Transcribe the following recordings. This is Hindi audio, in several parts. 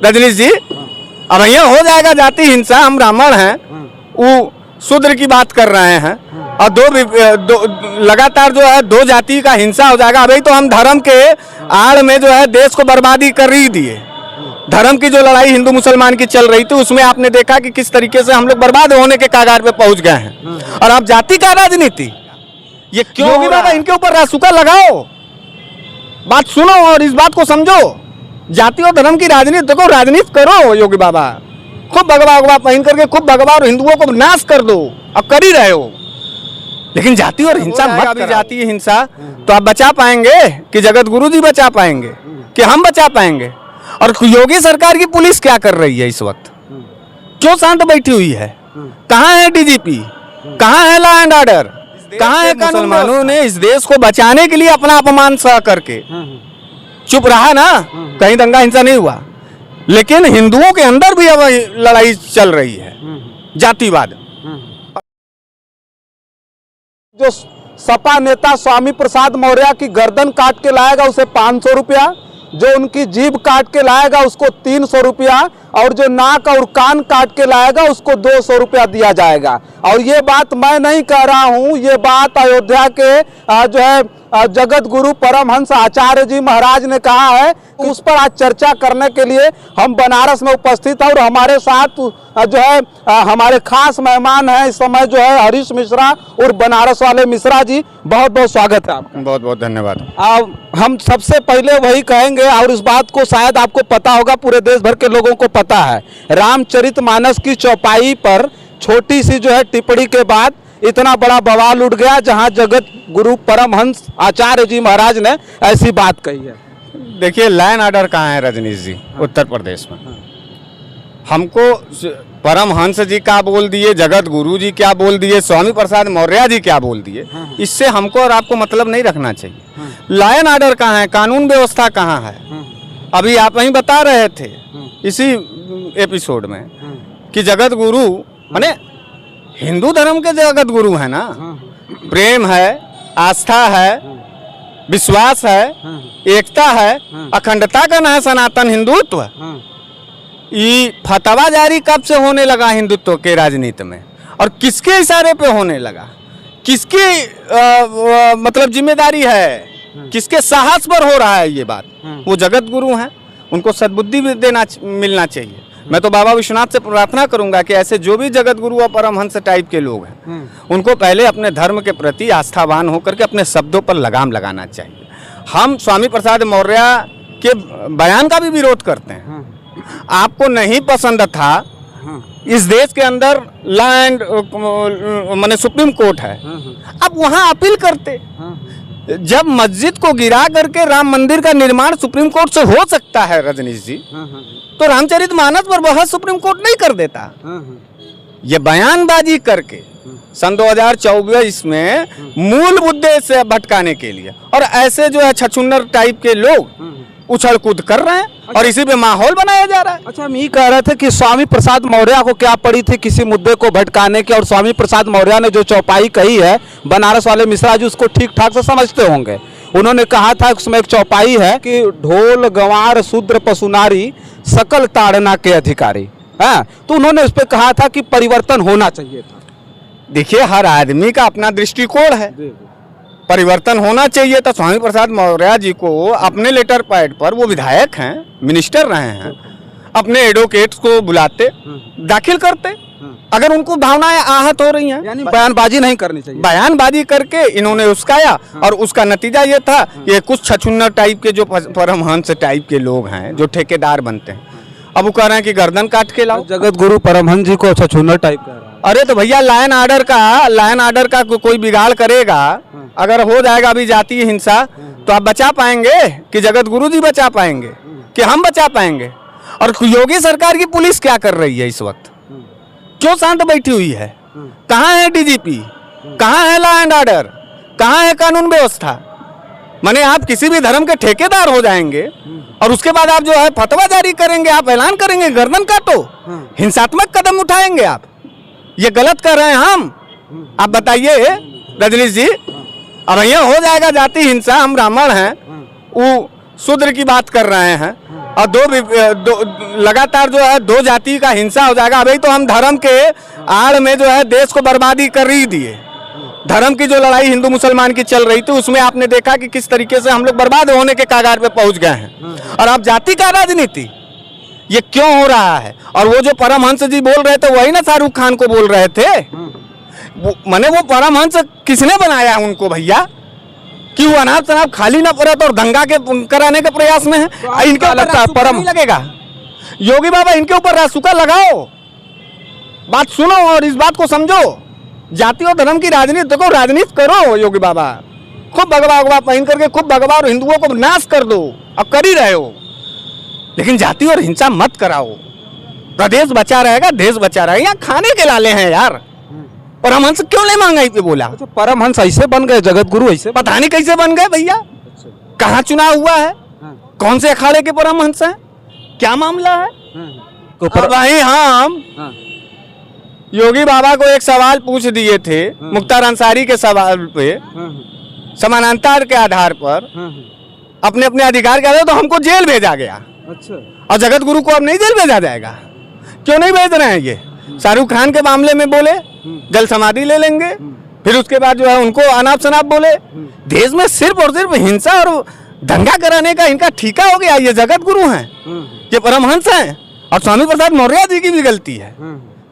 रजनीश जी, अब यहाँ हो जाएगा जाति हिंसा, हम ब्राह्मण हैं, वो शूद्र की बात कर रहे हैं और दो लगातार जो है दो जाति का हिंसा हो जाएगा। अभी तो हम धर्म के आड़ में जो है देश को बर्बादी कर ही दिए। धर्म की जो लड़ाई हिंदू मुसलमान की चल रही थी उसमें आपने देखा कि किस तरीके से हम लोग बर्बाद होने के कगार पे पहुंच गए हैं। और अब जाति का राजनीति ये क्यों हो रहा है? इनके ऊपर रासुका लगाओ, बात सुनो और इस बात को समझो। जाति और धर्म की राजनीति देखो, राजनीति करो योगी बाबा, खूब भगवा भगवा पहन करके खूब भगवा और हिंदुओं को नाश कर दो, अब कर ही रहे हो, लेकिन जाति और हिंसा मत कराओ। जाति हिंसा तो आप बचा पाएंगे कि जगत गुरु जी बचा पाएंगे कि हम बचा पाएंगे? और योगी सरकार की पुलिस क्या कर रही है इस वक्त? क्यों शांत बैठी हुई है? कहाँ है डीजीपी? कहाँ है लॉ एंड ऑर्डर? कहाँ है कानून? मुसलमानों ने इस देश को बचाने के लिए अपना अपमान सह करके चुप रहा ना, कहीं दंगा हिंसा नहीं हुआ, लेकिन हिंदुओं के अंदर भी अब लड़ाई चल रही है, जातिवाद। जो सपा नेता स्वामी प्रसाद मौर्य की गर्दन काट के लाएगा उसे 500 रुपया, जो उनकी जीभ काट के लाएगा उसको 300 रुपया, और जो नाक और कान काट के लाएगा उसको 200 रुपया दिया जाएगा। और ये बात मैं नहीं कह रहा हूँ, ये बात अयोध्या के जो है जगत गुरु परमहंस आचार्य जी महाराज ने कहा है। उस पर आज चर्चा करने के लिए हम बनारस में उपस्थित हैं और हमारे साथ जो है हमारे खास मेहमान हैं इस समय जो है हरीश मिश्रा और बनारस वाले मिश्रा जी, बहुत बहुत स्वागत है आपका। बहुत बहुत धन्यवाद। हम सबसे पहले वही कहेंगे, और इस बात को शायद आपको पता होगा, पूरे देश भर के लोगों को पता है, रामचरितमानस की चौपाई पर छोटी सी जो है टिप्पणी के बाद इतना बड़ा बवाल उठ गया, जहां जगत गुरु परमहंस आचार्य जी महाराज ने ऐसी बात कही है। देखिए, लॉ एंड ऑर्डर कहाँ है रजनीश जी? उत्तर प्रदेश में। हमको परमहंस जी क्या बोल दिए, जगत गुरु जी क्या बोल दिए, स्वामी प्रसाद मौर्य जी क्या बोल दिए, इससे हमको और आपको मतलब नहीं रखना चाहिए। लॉ एंड ऑर्डर कहाँ है? कानून व्यवस्था कहाँ है? अभी आप वहीं बता रहे थे इसी एपिसोड में कि जगत गुरु माने हिंदू धर्म के जगत गुरु है ना, प्रेम है, आस्था है, विश्वास है, एकता है, अखंडता का ना है सनातन हिंदुत्व। ये फतवा जारी कब से होने लगा हिंदुत्व के राजनीति में, और किसके इशारे पे होने लगा? किसकी मतलब जिम्मेदारी है, किसके साहस पर हो रहा है ये बात? वो जगत गुरु हैं, उनको सद्बुद्धि भी देना मिलना चाहिए। मैं तो बाबा विश्वनाथ से प्रार्थना करूंगा कि ऐसे जो भी जगत गुरु और परमहंस टाइप के लोग हैं उनको पहले अपने धर्म के प्रति आस्थावान होकर के अपने शब्दों पर लगाम लगाना चाहिए। हम स्वामी प्रसाद मौर्य के बयान का भी विरोध करते हैं। आपको नहीं पसंद था, इस देश के अंदर लॉ एंड माने सुप्रीम कोर्ट है, आप वहां अपील करते। जब मस्जिद को गिरा करके राम मंदिर का निर्माण सुप्रीम कोर्ट से हो सकता है रजनीश जी, तो रामचरितमानस पर बहस सुप्रीम कोर्ट नहीं कर देता। ये बयानबाजी करके सन 2024 में मूल मुद्दे से भटकाने के लिए, और ऐसे जो है छछुन्नर टाइप के लोग उछल कूद कर रहे हैं और इसी पे माहौल बनाया जा रहा है। अच्छा, हम ये कह रहे थे कि स्वामी प्रसाद मौर्य को क्या पड़ी थी किसी मुद्दे को भटकाने की, और स्वामी प्रसाद मौर्य ने जो चौपाई कही है, बनारस वाले मिश्रा जी उसको ठीक ठाक से समझते होंगे। उन्होंने कहा था उसमें एक चौपाई है कि ढोल गंवार शूद्र पशुनारी सकल ताड़ना के अधिकारी है, तो उन्होंने उस पर कहा था कि परिवर्तन होना चाहिए था। देखिए, हर आदमी का अपना दृष्टिकोण है, परिवर्तन होना चाहिए। तो स्वामी प्रसाद मौर्य जी को अपने लेटर पैड पर, वो विधायक हैं, मिनिस्टर रहे हैं, अपने एडवोकेट्स को बुलाते, दाखिल करते अगर उनको भावनाएं आहत हो रही हैं। यानी बयानबाजी नहीं करनी चाहिए। बयानबाजी करके इन्होंने उसकाया, और उसका नतीजा ये था, ये कुछ छछुन्नर टाइप के जो परमहंस टाइप के लोग हैं जो ठेकेदार बनते हैं, अब वो कह रहे हैं कि गर्दन काट के लाओ। जगत गुरु परमहंस जी को छछुन्नर टाइप कह रहा है। अरे तो भैया, लॉ एंड ऑर्डर का कोई बिगाड़ करेगा, अगर हो जाएगा अभी जातीय हिंसा, तो आप बचा पाएंगे कि जगत गुरु जी बचा पाएंगे कि हम बचा पाएंगे? और योगी सरकार की पुलिस क्या कर रही है इस वक्त? क्यों शांत बैठी हुई है? कहाँ है डीजीपी? कहाँ है लॉ एंड ऑर्डर? कहाँ है कानून व्यवस्था? माने आप किसी भी धर्म के ठेकेदार हो जाएंगे और उसके बाद आप जो है फतवा जारी करेंगे, आप ऐलान करेंगे गर्दन काटो, हिंसात्मक कदम उठाएंगे आप। ये गलत कर रहे हैं हम। आप बताइए रजनीश जी, अब यहाँ हो जाएगा जाति हिंसा, हम ब्राह्मण हैं, वो शूद्र की बात कर रहे हैं, और लगातार जो है दो जाति का हिंसा हो जाएगा। अभी तो हम धर्म के आड़ में जो है देश को बर्बादी कर ही दिए। धर्म की जो लड़ाई हिंदू मुसलमान की चल रही थी उसमें आपने देखा कि किस तरीके से हम लोग बर्बाद होने के कगार पे पहुंच गए हैं। और अब जाति का राजनीति ये क्यों हो रहा है? और वो जो परमहंस जी बोल रहे थे वही ना शाहरुख खान को बोल रहे थे। वो परमहंस किसने बनाया उनको भैया कि वो अनाप शनाप खाली ना पड़े और दंगा के कराने के प्रयास में है। इनके ऊपर परम लगेगा योगी बाबा, इनके ऊपर रासुका लगाओ, बात सुनो और इस बात को समझो। जाति और धर्म की राजनीति देखो, राजनीति करो योगी बाबा, खूब भगवा भगवा पहन करके खूब भगवा और हिंदुओं को नाश कर दो, अब कर ही रहे हो, लेकिन जाति और हिंसा मत कराओ। प्रदेश बचा रहेगा, देश बचा रहेगा। यहाँ खाने के लाले हैं यार। परमहंस क्यों नहीं महंगाई पे बोला? अच्छा, परमहंस ऐसे बन गए, जगत गुरु ऐसे? पता नहीं कैसे बन गए भैया। कहाँ चुनाव हुआ है? कौन से अखाड़े के परमहंस हैं? क्या मामला है? और वहीं हम योगी बाबा को एक सवाल पूछ दिए थे मुख्तार अंसारी के सवाल पे, समानांतर के आधार पर अपने अपने अधिकार के आधार, तो हमको जेल भेजा गया। अच्छा, और जगत गुरु को अब नहीं जेल भेजा जाएगा? क्यों नहीं भेज रहे हैं? ये शाहरुख खान के मामले में बोले जल समाधि ले लेंगे, फिर उसके बाद जो है उनको अनाप शनाप बोले। देश में सिर्फ और सिर्फ हिंसा और दंगा कराने का इनका ठीका हो गया। ये जगत गुरु हैं, ये परमहंस हैं, और स्वामी प्रसाद मौर्य जी की भी गलती है।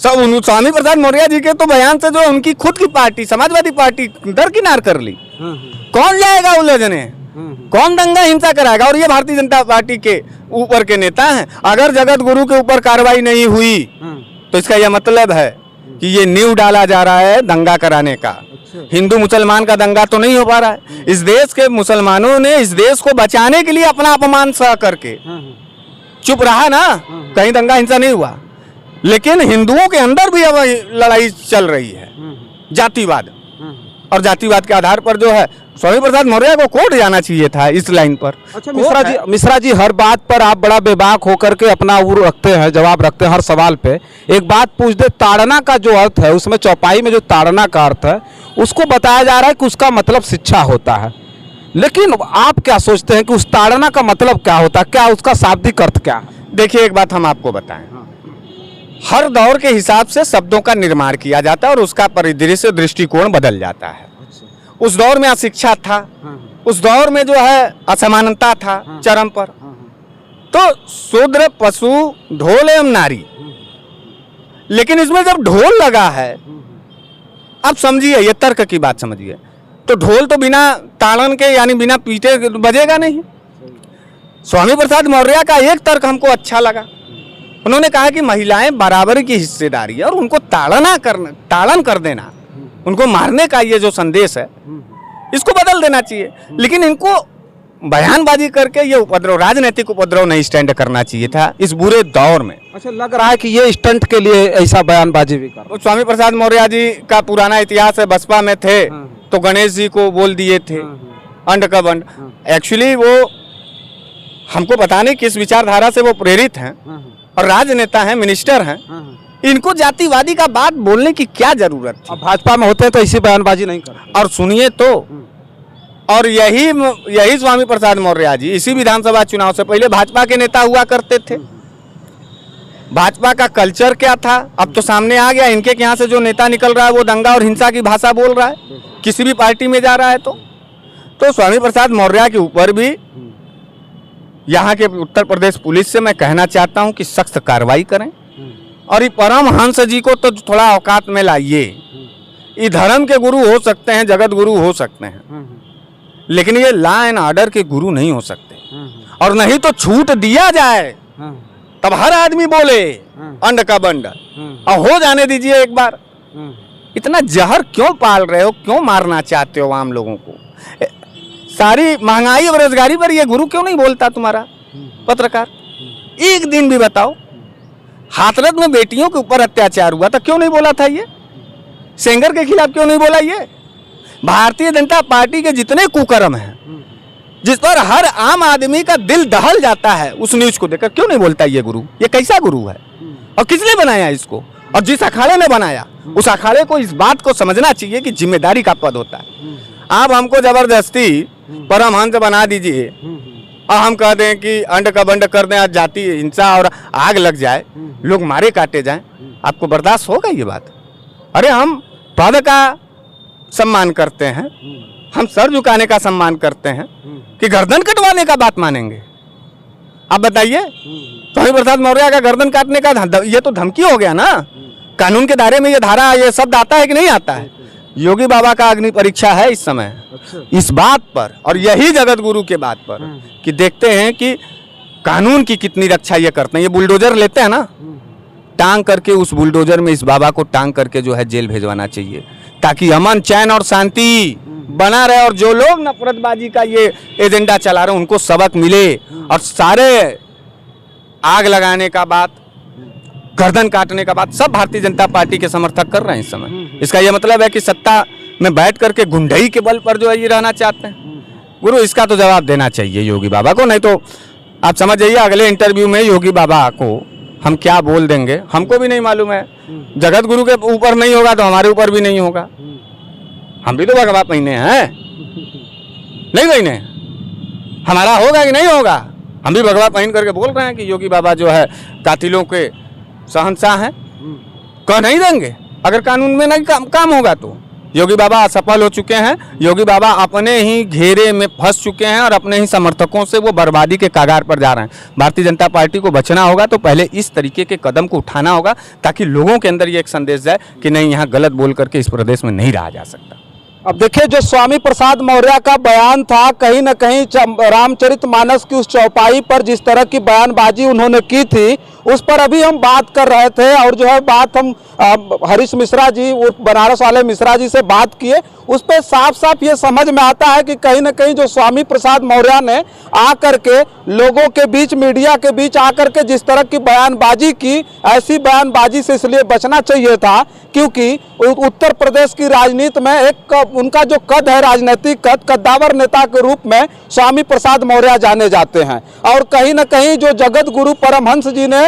सब स्वामी प्रसाद मौर्य जी के तो बयान से जो उनकी खुद की पार्टी समाजवादी पार्टी दरकिनार कर ली। कौन जाएगा उलझने? कौन दंगा हिंसा कराएगा? और ये भारतीय जनता पार्टी के ऊपर के नेता हैं। अगर जगत गुरु के ऊपर कार्रवाई नहीं हुई तो इसका यह मतलब है कि ये नींव डाला जा रहा है दंगा कराने का। हिंदू मुसलमान का दंगा तो नहीं हो पा रहा है। इस देश के मुसलमानों ने इस देश को बचाने के लिए अपना अपमान सह करके चुप रहा ना, कहीं दंगा हिंसा नहीं हुआ। लेकिन हिंदुओं के अंदर भी अब लड़ाई चल रही है, जातिवाद, और जातिवाद के आधार पर जो है स्वामी प्रसाद मौर्य को कोर्ट जाना चाहिए था इस लाइन पर। अच्छा मिश्रा जी हर बात पर आप बड़ा बेबाक होकर के अपना उर रखते हैं, जवाब रखते हैं हर सवाल पे। एक बात पूछ दे, ताड़ना का जो अर्थ है उसमें चौपाई में जो ताड़ना का अर्थ है उसको बताया जा रहा है कि उसका मतलब शिक्षा होता है, लेकिन आप क्या सोचते हैं कि उस ताड़ना का मतलब क्या होता है? क्या उसका शाब्दिक अर्थ क्या है? देखिए एक बात हम आपको बताएं, हर दौर के हिसाब से शब्दों का निर्माण किया जाता है और उसका परिदृश्य दृष्टिकोण बदल जाता है। उस दौर में अशिक्षा था, उस दौर में जो है असमानता था चरम पर, तो शूद्र पशु ढोल एवं नारी। लेकिन इसमें जब ढोल लगा है, अब समझिए, ये तर्क की बात समझिए, तो ढोल तो बिना ताड़न के यानी बिना पीटे बजेगा नहीं। स्वामी प्रसाद मौर्य का एक तर्क हमको अच्छा लगा। उन्होंने कहा कि महिलाएं बराबर की हिस्सेदारी है और उनको ताड़न कर देना, उनको मारने का ये जो संदेश है इसको बदल देना चाहिए। लेकिन इनको बयानबाजी करके ये उपद्रव, राजनीतिक उपद्रव नहीं स्टैंड करना चाहिए था इस बुरे दौर में। अच्छा, लग रहा है कि ये स्टंट के लिए ऐसा बयानबाजी भी कर। स्वामी प्रसाद मौर्य जी का पुराना इतिहास है, बसपा में थे तो गणेश जी को बोल दिए थे अंड का बंड। एक्चुअली वो हमको पता नहीं किस विचारधारा से वो प्रेरित हैं और राजनेता हैं, मिनिस्टर हैं, इनको जातिवादी का बात बोलने की क्या जरूरत थी? भाजपा में होते हैं तो ऐसी बयानबाजी नहीं करते। और सुनिए तो, और यही स्वामी प्रसाद मौर्य जी इसी विधानसभा चुनाव से पहले भाजपा के नेता हुआ करते थे। भाजपा का कल्चर क्या था अब तो सामने आ गया। इनके यहाँ से जो नेता निकल रहा है वो दंगा और हिंसा की भाषा बोल रहा है, किसी भी पार्टी में जा रहा है। तो स्वामी प्रसाद मौर्य के ऊपर भी यहाँ के उत्तर प्रदेश पुलिस से मैं कहना चाहता हूँ कि सख्त कार्रवाई करें। और ये परमहंस जी को तो थोड़ा औकात में लाइए। ये धर्म के गुरु हो सकते हैं, जगत गुरु हो सकते हैं, लेकिन ये लॉ एंड ऑर्डर के गुरु नहीं हो सकते। और नहीं तो छूट दिया जाए तब हर आदमी बोले अंड का बंड, और हो जाने दीजिए एक बार। इतना जहर क्यों पाल रहे हो? क्यों मारना चाहते हो आम लोगों को? सारी महंगाई और बेरोजगारी पर ये गुरु क्यों नहीं बोलता तुम्हारा पत्रकार? एक दिन भी बताओ। हाथरस में बेटियों के ऊपर अत्याचार हुआ था, क्यों नहीं बोला था? ये सेंगर के खिलाफ क्यों नहीं बोला? ये भारतीय जनता पार्टी के जितने कुकर्म हैं, जिस पर हर आम आदमी का दिल दहल जाता है, उस न्यूज को देखकर क्यों नहीं बोलता ये गुरु? ये कैसा गुरु है और किसने बनाया इसको? और जिस अखाड़े ने बनाया उस अखाड़े को इस बात को समझना चाहिए कि जिम्मेदारी का पद होता है। आप हमको जबरदस्ती परमहंस बना दीजिए और हम कह दें कि अंड का बंड कर दें, आज जाति हिंसा और आग लग जाए, लोग मारे काटे जाएं, आपको बर्दाश्त होगा ये बात? अरे हम पद का सम्मान करते हैं, हम सर झुकाने का सम्मान करते हैं कि गर्दन कटवाने का बात मानेंगे? आप बताइए। स्वामी प्रसाद मौर्य का गर्दन काटने का ये तो धमकी हो गया ना। कानून के दायरे में ये धारा, ये शब्द आता है कि नहीं आता है? योगी बाबा का अग्नि परीक्षा है इस समय इस बात पर, और यही जगत गुरु के बात पर कि देखते हैं कि कानून की कितनी रक्षा ये करते हैं। ये बुलडोजर लेते हैं ना, टांग करके उस बुलडोजर में इस बाबा को टांग करके जो है जेल भेजवाना चाहिए, ताकि अमन चैन और शांति बना रहे। और जो लोग नफरतबाजी का ये एजेंडा चला रहे हैं उनको सबक मिले, और सारे आग लगाने का बात, गर्दन काटने का बात सब भारतीय जनता पार्टी के समर्थक कर रहे हैं इस समय। इसका यह मतलब है कि सत्ता में बैठ करके गुंडई के बल पर जो है ये रहना चाहते हैं। गुरु इसका तो जवाब देना चाहिए योगी बाबा को, नहीं तो आप समझ जाइए अगले इंटरव्यू में योगी बाबा को हम क्या बोल देंगे हमको भी नहीं मालूम है। जगत गुरु के ऊपर नहीं होगा तो हमारे ऊपर भी नहीं होगा। हम भी तो भगवा पहने हैं, नहीं पहने? हमारा होगा कि नहीं होगा? हम भी भगवा पहन करके बोल रहे हैं कि योगी बाबा जो है कातिलों के शहंशाह हैं। कह नहीं देंगे अगर कानून में नहीं काम होगा तो। योगी बाबा असफल हो चुके हैं, योगी बाबा अपने ही घेरे में फंस चुके हैं और अपने ही समर्थकों से वो बर्बादी के कगार पर जा रहे हैं। भारतीय जनता पार्टी को बचना होगा तो पहले इस तरीके के कदम को उठाना होगा, ताकि लोगों के अंदर ये एक संदेश जाए कि नहीं, यहाँ गलत बोल करके इस प्रदेश में नहीं रहा जा सकता। अब देखिए, जो स्वामी प्रसाद मौर्य का बयान था, कहीं न कहीं रामचरितमानस की उस चौपाई पर जिस तरह की बयानबाजी उन्होंने की थी, उस पर अभी हम बात कर रहे थे। और जो है बात हम हरीश मिश्रा जी, वो बनारस वाले मिश्रा जी से बात किए, उस पर साफ साफ ये समझ में आता है कि कहीं न कहीं जो स्वामी प्रसाद मौर्य ने आकर के लोगों के बीच, मीडिया के बीच आकर के जिस तरह की बयानबाजी की, ऐसी बयानबाजी से इसलिए बचना चाहिए था क्योंकि उत्तर प्रदेश की राजनीति में एक उनका जो कद है, राजनीतिक कद, कद्दावर नेता के रूप में स्वामी प्रसाद मौर्य जाने जाते हैं। और कहीं न कहीं जो जगत गुरु परमहंस जी ने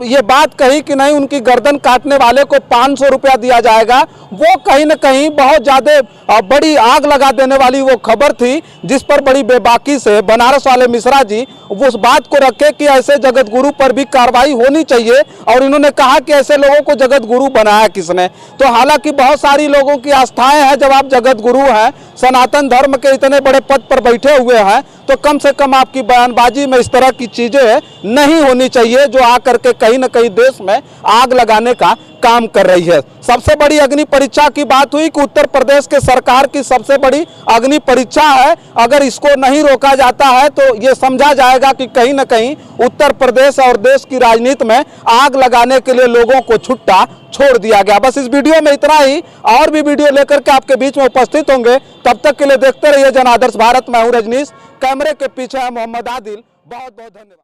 ये बात कही कि नहीं, उनकी गर्दन काटने वाले को 500 रुपया दिया जाएगा, वो कहीं न कहीं बहुत ज़्यादा बड़ी आग लगा देने वाली वो खबर थी, जिस पर बड़ी बेबाकी से बनारस वाले मिश्रा जी वो उस बात को रखे कि ऐसे जगत गुरु पर भी कार्रवाई होनी चाहिए। और इन्होंने कहा कि ऐसे लोगों को जगत गुरु बनाया किसने? तो हालांकि बहुत सारी लोगों की आस्थाएं हैं, जब आप जगत गुरु हैं, सनातन धर्म के इतने बड़े पद पर बैठे हुए हैं, तो कम से कम आपकी बयानबाजी में इस तरह की चीजें नहीं होनी चाहिए जो आकर के कहीं न कहीं देश में आग लगाने का काम कर रही है। सबसे बड़ी अग्नि परीक्षा की बात हुई कि उत्तर प्रदेश के सरकार की सबसे बड़ी अग्नि परीक्षा है। अगर इसको नहीं रोका जाता है तो ये समझा जाएगा कि कहीं न कहीं उत्तर प्रदेश और देश की राजनीति में आग लगाने के लिए लोगों को छुट्टा छोड़ दिया गया। बस इस वीडियो में इतना ही, और भी वीडियो लेकर के आपके बीच में उपस्थित होंगे। तब तक के लिए देखते रहिए जन आदर्श भारत। मैं हूं रजनीश, कैमरे के पीछे है मोहम्मद आदिल। बहुत बहुत धन्यवाद।